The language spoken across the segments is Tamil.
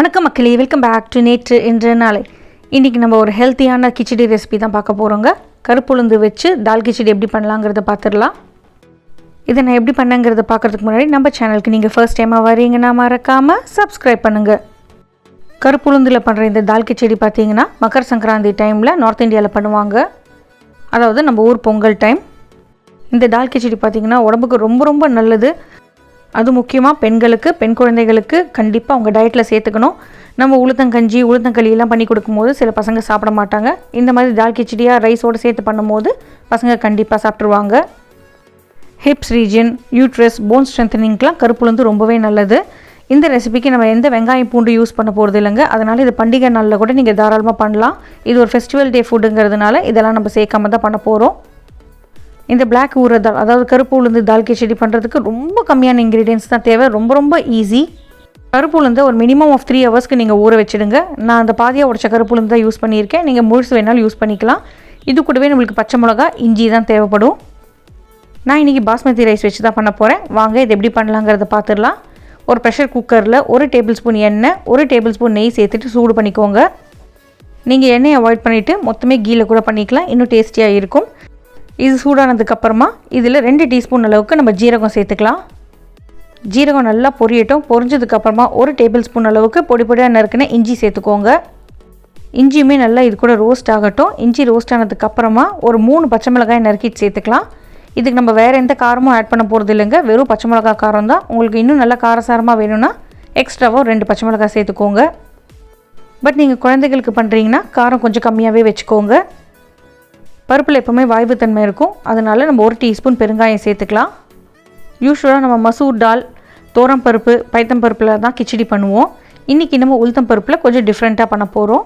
வணக்கம் மக்களே, வெல்கம் பேக் டு நேற்று இன்று நாளை. இன்றைக்கி நம்ம ஒரு ஹெல்த்தியான கிச்சடி ரெசிபி தான் பார்க்க போகிறோங்க. கருப்புளுந்து வச்சு தால் கிச்சடி எப்படி பண்ணலாங்கிறத பார்த்துடலாம். இதை நான் எப்படி பண்ணேங்கிறத பார்க்குறதுக்கு முன்னாடி நம்ம சேனலுக்கு நீங்கள் ஃபர்ஸ்ட் டைமாக வரீங்கன்னா மறக்காமல் சப்ஸ்கிரைப் பண்ணுங்கள். கருப்புளுந்தில் பண்ணுற இந்த தால் கிச்சடி பார்த்திங்கன்னா மக்கர் சங்கராந்தி டைமில் நார்த் இந்தியாவில் பண்ணுவாங்க. அதாவது நம்ம ஊர் பொங்கல் டைம். இந்த தால் கிச்சடி பார்த்திங்கன்னா உடம்புக்கு ரொம்ப ரொம்ப நல்லது. அது முக்கியமாக பெண்களுக்கு, பெண் குழந்தைகளுக்கு கண்டிப்பாக அவங்க டயட்டில் சேர்த்துக்கணும். நம்ம உளுத்தங்கஞ்சி உளுத்தங்களியெல்லாம் பண்ணி கொடுக்கும்போது சில பசங்க சாப்பிட மாட்டாங்க. இந்த மாதிரி தால் கிச்சடியாக ரைஸோடு சேர்த்து பண்ணும்போது பசங்க கண்டிப்பாக சாப்பிட்ருவாங்க. ஹிப்ஸ் ரீஜன், யூட்ரஸ், போன் ஸ்ட்ரென்தனிங்க்கெலாம் கருப்புளுந்து ரொம்பவே நல்லது. இந்த ரெசிபிக்கு நம்ம எந்த வெங்காயம் பூண்டு யூஸ் பண்ண போகிறது இல்லைங்க. அதனால் இது பண்டிகை நாளில் கூட நீங்கள் தாராளமாக பண்ணலாம். இது ஒரு ஃபெஸ்டிவல் டே ஃபுட்டுங்கிறதுனால இதெல்லாம் நம்ம சேர்க்காம தான் பண்ண போகிறோம். இந்த பிளாக் ஊரத் தால், அதாவது கருப்பு உளுந்து தால் கிச்சடி பண்ணுறதுக்கு ரொம்ப கம்மியான இன்க்ரீடியன்ஸ் தான் தேவை. ரொம்ப ரொம்ப ஈஸி. கருப்பு உளுந்து ஒரு மினிமம் ஆஃப் 3 ஹவர்ஸ்க்கு நீங்கள் ஊற வச்சுடுங்க. நான் அந்த பாதியாக உடைச்ச கருப்பு உளுந்து தான் யூஸ் பண்ணியிருக்கேன். நீங்கள் முழுசு வேணாலும் யூஸ் பண்ணிக்கலாம். இது கூடவே நம்மளுக்கு பச்சை மிளகா, இஞ்சி தான் தேவைப்படும். நான் இன்றைக்கி பாஸ்மதி ரைஸ் வச்சு தான் பண்ண போகிறேன். வாங்க இது எப்படி பண்ணலாங்கிறத பார்த்துடலாம். ஒரு ப்ரெஷர் குக்கரில் 1 டேபிள் ஸ்பூன் எண்ணெய், 1 டேபிள் ஸ்பூன் நெய் சேர்த்துட்டு சூடு பண்ணிக்கோங்க. நீங்கள் எண்ணெயை அவாய்ட் பண்ணிவிட்டு மொத்தமே கீழே கூட பண்ணிக்கலாம், இன்னும் டேஸ்டியாக இருக்கும். இது சூடானதுக்கப்புறமா இதில் 2 டீஸ்பூன் அளவுக்கு நம்ம ஜீரகம் சேர்த்துக்கலாம். ஜீரகம் நல்லா பொரியட்டும். பொரிஞ்சதுக்கப்புறமா 1 டேபிள் ஸ்பூன் அளவுக்கு பொடி பொடியாக நறுக்கின இஞ்சி சேர்த்துக்கோங்க. இஞ்சியுமே நல்லா இது கூட ரோஸ்ட் ஆகட்டும். இஞ்சி ரோஸ்ட் ஆனதுக்கப்புறமா ஒரு 3 பச்சை மிளகாய் நறுக்கிட்டு சேர்த்துக்கலாம். இதுக்கு நம்ம வேறு எந்த காரமும் ஆட் பண்ண போகிறது இல்லைங்க, வெறும் பச்சை மிளகாய் காரம் தான். உங்களுக்கு இன்னும் நல்லா காரசாரமாக வேணும்னா எக்ஸ்ட்ராவாக 2 பச்சை மிளகாய் சேர்த்துக்கோங்க. பட் நீங்கள் குழந்தைகளுக்கு பண்ணுறீங்கன்னா காரம் கொஞ்சம் கம்மியாகவே வச்சுக்கோங்க. பருப்பில் எப்போவுமே வாய்வுத்தன்மை இருக்கும், அதனால் நம்ம 1 டீஸ்பூன் பெருங்காயம் சேர்த்துக்கலாம். யூஸ்வலாக நம்ம மசூர் டால், தோரம் பருப்பு, பைத்தம் பருப்பில் தான் கிச்சடி பண்ணுவோம். இன்றைக்கி நம்ம உளுத்தம் பருப்பில் கொஞ்சம் டிஃப்ரெண்ட்டாக பண்ண போகிறோம்.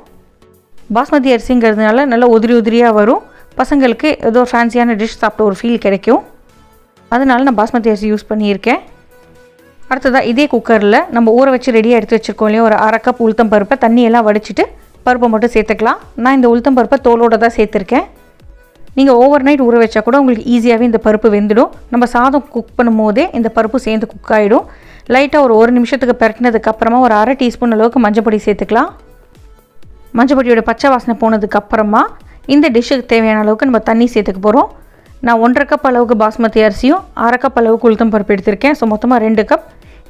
பாஸ்மதி அரிசிங்கிறதுனால நல்லா உதிரி உதிரியாக வரும். பசங்களுக்கு ஏதோ ஃபேன்சியான டிஷ் சாப்பிட்ட ஒரு ஃபீல் கிடைக்கும். அதனால நான் பாஸ்மதி அரிசி யூஸ் பண்ணியிருக்கேன். அடுத்ததாக இதே குக்கரில் நம்ம ஊற வச்சு ரெடியாக எடுத்து வச்சுருக்கோம் இல்லையா, ஒரு 1/2 கப் உளுத்தம் பருப்பை தண்ணியெல்லாம் வடிச்சிட்டு பருப்பை மட்டும் சேர்த்துக்கலாம். நான் இந்த உளுத்தம் பருப்பை தோலோடு தான் சேர்த்துருக்கேன். நீங்கள் ஓவர் நைட் ஊற வச்சா கூட உங்களுக்கு ஈஸியாகவே இந்த பருப்பு வெந்துடும். நம்ம சாதம் குக் பண்ணும் போதே இந்த பருப்பு சேர்ந்து குக் ஆகிடும். லைட்டாக ஒரு 1 நிமிஷத்துக்கு பரட்டினதுக்கப்புறமா ஒரு 1/2 டீஸ்பூன் அளவுக்கு மஞ்சப்பொடி சேர்த்துக்கலாம். மஞ்சப்பொடியோட பச்சை வாசனை போனதுக்கப்புறமா இந்த டிஷ்ஷுக்கு தேவையான அளவுக்கு நம்ம தண்ணி சேர்த்துக்க போகிறோம். நான் 1/2 கப் அளவுக்கு பாஸ்மதி அரிசியும் 1/2 கப் அளவுக்கு உளுத்தம் பருப்பு எடுத்திருக்கேன். ஸோ மொத்தமாக 2 கப்.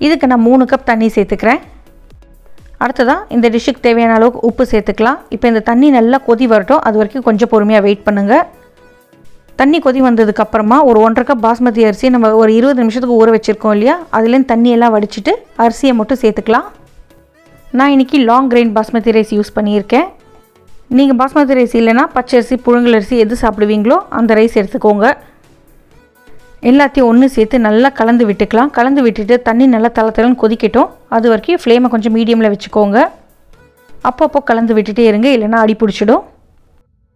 இதுக்கு நான் 3 கப் தண்ணி சேர்த்துக்கிறேன். அடுத்ததான் இந்த டிஷ்ஷுக்கு தேவையான அளவுக்கு உப்பு சேர்த்துக்கலாம். இப்போ இந்த தண்ணி நல்லா கொதி வரட்டும், அது வரைக்கும் கொஞ்சம் பொறுமையாக வெயிட் பண்ணுங்கள். தண்ணி கொதி வந்ததுக்கப்புறமா ஒரு 1/2 கப் பாஸ்மதி அரிசி நம்ம ஒரு 20 நிமிஷத்துக்கு ஊற வச்சுருக்கோம் இல்லையா, அதுலேருந்து தண்ணியெல்லாம் வடிச்சிட்டு அரிசியை மட்டும் சேர்த்துக்கலாம். நான் இன்றைக்கி long grain basmati rice use பண்ணியிருக்கேன். நீங்கள் பாஸ்மதி ரைஸ் இல்லைனா பச்சரிசி, புழுங்கல் அரிசி எது சாப்பிடுவீங்களோ அந்த ரைஸ் எடுத்துக்கோங்க. எல்லாத்தையும் ஒன்று சேர்த்து நல்லா கலந்து விட்டுக்கலாம். கலந்து விட்டுட்டு தண்ணி நல்லா தளன்னு கொதிக்கட்டும். அது வரைக்கும் ஃப்ளேமை கொஞ்சம் மீடியமில் வச்சுக்கோங்க. அப்பப்போ கலந்து விட்டுட்டே இருங்க, இல்லைனா அடி பிடிச்சிடும்.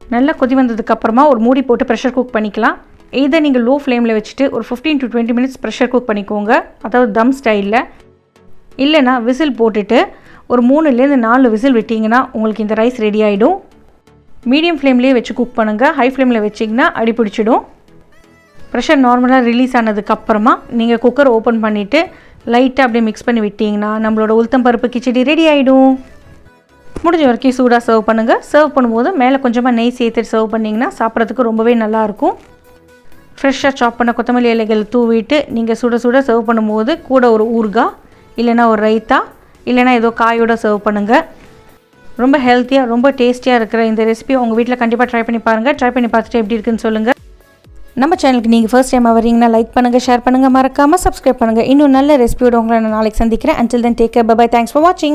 நல்லா கொதி வந்ததுக்கப்புறமா ஒரு மூடி போட்டு ப்ரெஷர் குக் பண்ணிக்கலாம். இதை நீங்கள் லோ ஃப்ளேமில் வச்சுட்டு ஒரு 15 to 20 மினிட்ஸ் ப்ரெஷர் குக் பண்ணிக்கோங்க, அதாவது தம் ஸ்டைலில். இல்லைனா விசில் போட்டுட்டு ஒரு 3லேருந்து 4 விசில் விட்டிங்கன்னா உங்களுக்கு இந்த ரைஸ் ரெடி ஆகிடும். மீடியம் ஃப்ளேம்லேயே வச்சு குக் பண்ணுங்கள். ஹை ஃப்ளேமில் வச்சிங்கன்னா அடி பிடிச்சிடும். ப்ரெஷர் நார்மலாக ரிலீஸ் ஆனதுக்கப்புறமா நீங்கள் குக்கர் ஓப்பன் பண்ணிவிட்டு லைட்டாக அப்படியே மிக்ஸ் பண்ணி விட்டிங்கன்னா நம்மளோட உளுத்தம் பருப்பு கிச்சடி ரெடி ஆகிடும். முடிஞ்ச வரைக்கும் சூடாக சர்வ் பண்ணுங்கள். சர்வ் பண்ணும்போது மேலே கொஞ்சமாக நெய் சேர்த்துட்டு சர்வ் பண்ணிங்கன்னா சாப்பிட்றதுக்கு ரொம்பவே நல்லாயிருக்கும். ஃப்ரெஷ்ஷாக சாப் பண்ண கொத்தமல்லி இலைகள் தூவிட்டு நீங்கள் சுட சுட சர்வ் பண்ணும்போது கூட ஒரு ஊறுகாய், இல்லைனா ஒரு ரைத்தா, இல்லைனா ஏதோ காயோடு சர்வ் பண்ணுங்கள். ரொம்ப ஹெல்த்தியாக ரொம்ப டேஸ்டியாக இருக்கிற இந்த ரெசிபி உங்கள் வீட்டில் கண்டிப்பாக ட்ரை பண்ணி பாருங்கள். ட்ரை பண்ணி பார்த்துட்டு எப்படி இருக்குன்னு சொல்லுங்கள். நம்ம சேனலுக்கு நீங்கள் ஃபர்ஸ்ட் டைம் வரீங்கன்னா லைக் பண்ணுங்கள், ஷேர் பண்ணுங்கள், மறக்காமல் சப்ஸ்கிரைப் பண்ணுங்கள். இன்னும் நல்ல ரெசிபியோட உங்களை நான் நாளைக்கு சந்திக்கிறேன். until then take care, bye bye, thanks for watching.